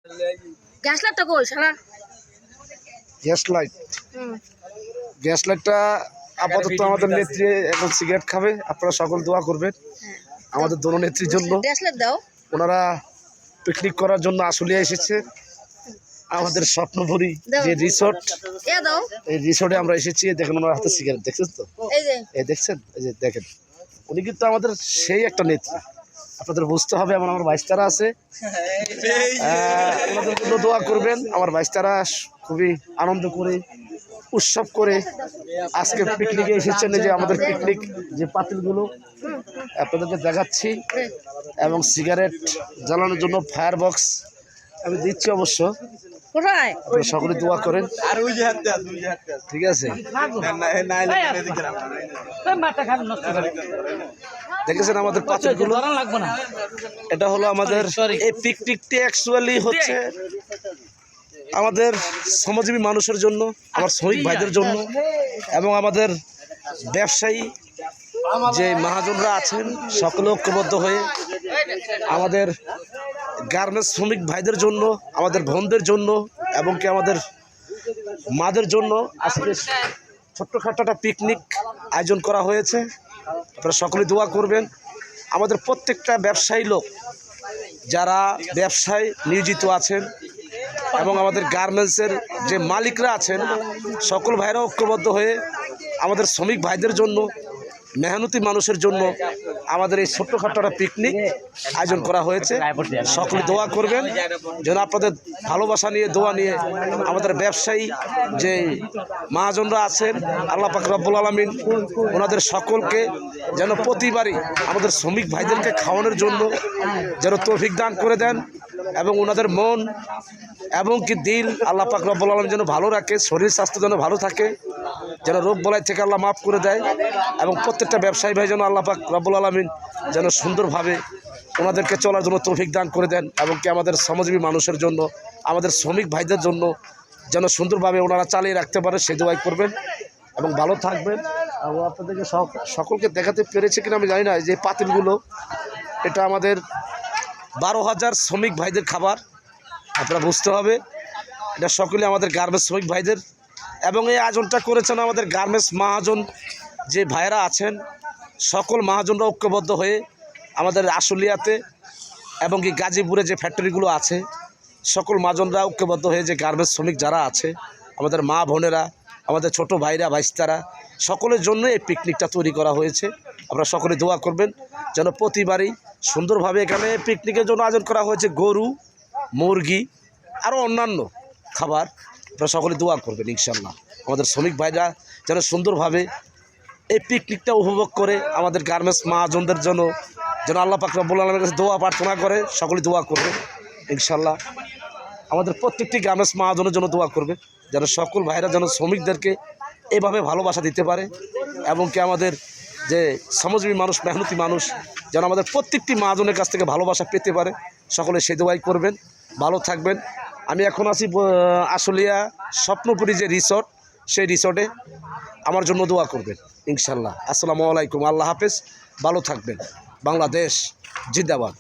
Gas লাইটটা কই শালা? গ্যাস লাইটটা আপাতত আমাদের নেত্রী এখন সিগারেট খাবে। আপনারা সকল দোয়া করবেন আমাদের দোনো নেত্রীর জন্য। গ্যাস লাইট দাও। ওনারা পিকনিক করার জন্য আশুলিয়া এসেছে। আমাদের স্বপ্নভরি যে রিসোর্ট, দাও। এই রিসোর্টে আমরা এসেছি। দেখেন ওনার হাতে সিগারেট, দেখছেন তো? এই দেখছেন, এই যে দেখেন, উনি কিন্তু আমাদের সেই একটা নেত্রী। আপনাদের বুঝতে হবে। আমার ভাইস্তারা আছে, ওনাদের জন্য দোয়া করবেন। আমার ভাইস্তারা খুবই আনন্দ করে উৎসব করে আজকে পিকনিকে এসেছেন। যে আমাদের পিকনিক যে পাতিলগুলো আপনাদেরকে দেখাচ্ছি, এবং সিগারেট জ্বালানোর জন্য ফায়ার বক্স আমি দিচ্ছি অবশ্য। আপনারা সকলে দোয়া করেন, ঠিক আছে? দেখেছেন আমাদের পাতিলগুলো, এটা হলো আমাদের এই পিকনিকটি অ্যাকচুয়ালি হচ্ছে আমাদের শ্রমজীবী মানুষের জন্য, আমার শ্রমিক ভাইদের জন্য, এবং আমাদের ব্যবসায়ী যে মহাজনরা আছেন সকলে ঐক্যবদ্ধ হয়ে আমাদের গার্মেন্টস শ্রমিক ভাইদের জন্য, আমাদের বোনদের জন্য, এবং কি আমাদের মাদের জন্য আজকে ছোট্টখাটো একটা পিকনিক আয়োজন করা হয়েছে। আপনারা সকলে দোয়া করবেন। আমাদের প্রত্যেকটা ব্যবসায়ী লোক যারা ব্যবসায় নিয়োজিত আছেন এবং আমাদের গার্মেন্টসের যে মালিকরা আছেন সকল ভাইরা ঐক্যবদ্ধ হয়ে আমাদের শ্রমিক ভাইদের জন্য, মেহনতি মানুষের জন্য আমাদের এই ছোট্টখাটো একটা পিকনিক আয়োজন করা হয়েছে। সকলে দোয়া করবেন যেন আপনাদের ভালোবাসা নিয়ে, দোয়া নিয়ে আমাদের ব্যবসায়ী যে মহাজনরা আছেন, আল্লাহ পাক রব্বুল আলামিন ওনাদের সকলকে যেন প্রতিবারই আমাদের শ্রমিক ভাইদেরকে খাওয়ানোর জন্য যেন তৌফিক দান করে দেন, এবং ওনাদের মন এবং কি দিল আল্লাহ পাক রব্বুল আলামিন যেন ভালো রাখে, শরীর স্বাস্থ্য যেন ভালো থাকে, যেন রোগ বলাই থেকে আল্লাহ মাফ করে দেয়, এবং প্রত্যেকটা ব্যবসায়ী ভাই যেন আল্লাহ পাক রব্বুল আলামিন যেন সুন্দরভাবে ওনাদেরকে চলার জন্য তৌফিক দান করে দেন, এবং কি আমাদের শ্রমজীবী মানুষের জন্য, আমাদের শ্রমিক ভাইদের জন্য যেন সুন্দরভাবে ওনারা চালিয়ে রাখতে পারে, সে দোয়াই করবেন এবং ভালো থাকবেন। এবং আপনাদেরকে সকলকে দেখাতে পেরেছে কিনা আমি জানি না, যে পাতিলগুলো এটা আমাদের 12,000 শ্রমিক ভাইদের খাবার। আপনারা বুঝতে হবে এটা সকলে আমাদের গার্মেন্টস শ্রমিক ভাইদের, এবং এই আয়োজনটা করেছেন আমাদের গার্মেন্টস মহাজন যে ভাইয়েরা আছেন, সকল মহাজনরা ঐক্যবদ্ধ হয়ে আমাদের আশুলিয়াতে এবং কি গাজীপুরে যে ফ্যাক্টরিগুলো আছে সকল মহাজনরা ঐক্যবদ্ধ হয়ে যে গার্মেন্টস শ্রমিক যারা আছে, আমাদের মা বোনেরা, আমাদের ছোট ভাইরা ভাইস্তারা, সকলের জন্য এই পিকনিকটা তৈরি করা হয়েছে। আপনারা সকলে দোয়া করবেন যেন প্রতিবারই সুন্দরভাবে এখানে পিকনিকের জন্য আয়োজন করা হয়েছে গরু, মুরগি, আরও অন্যান্য খাবার। আপনারা সকলে দোয়া করবেন ইনশাল্লাহ আমাদের শ্রমিক ভাইরা যেন সুন্দরভাবে এই পিকনিকটা উপভোগ করে আমাদের গার্মেন্টস মহাজনদের জন্য যেন আল্লাহ পাক রব্বুল আলামিনের কাছে দোয়া প্রার্থনা করে। সকলে দোয়া করবে ইনশাল্লাহ। আমাদের প্রত্যেকটি গার্মেন্টস মহাজনের জন্য দোয়া করবে যেন সকল ভাইরা যেন শ্রমিকদেরকে এভাবে ভালোবাসা দিতে পারে, এবং কি আমাদের যে শ্রমজীবী মানুষ, মেহনতি মানুষ যেন আমাদের প্রত্যেকটি মহাজনের কাছ থেকে ভালোবাসা পেতে পারে। সকলে সে দোয়াই করবেন, ভালো থাকবেন। আমি এখন আছি আশুলিয়া স্বপ্নপুরী যে রিসোর্ট, সেই রিসোর্টে আমার জন্য দোয়া করবেন ইনশাল্লাহ। আসসালামু আলাইকুম, আল্লাহ হাফেজ, ভালো থাকবেন। বাংলাদেশ জিন্দাবাদ।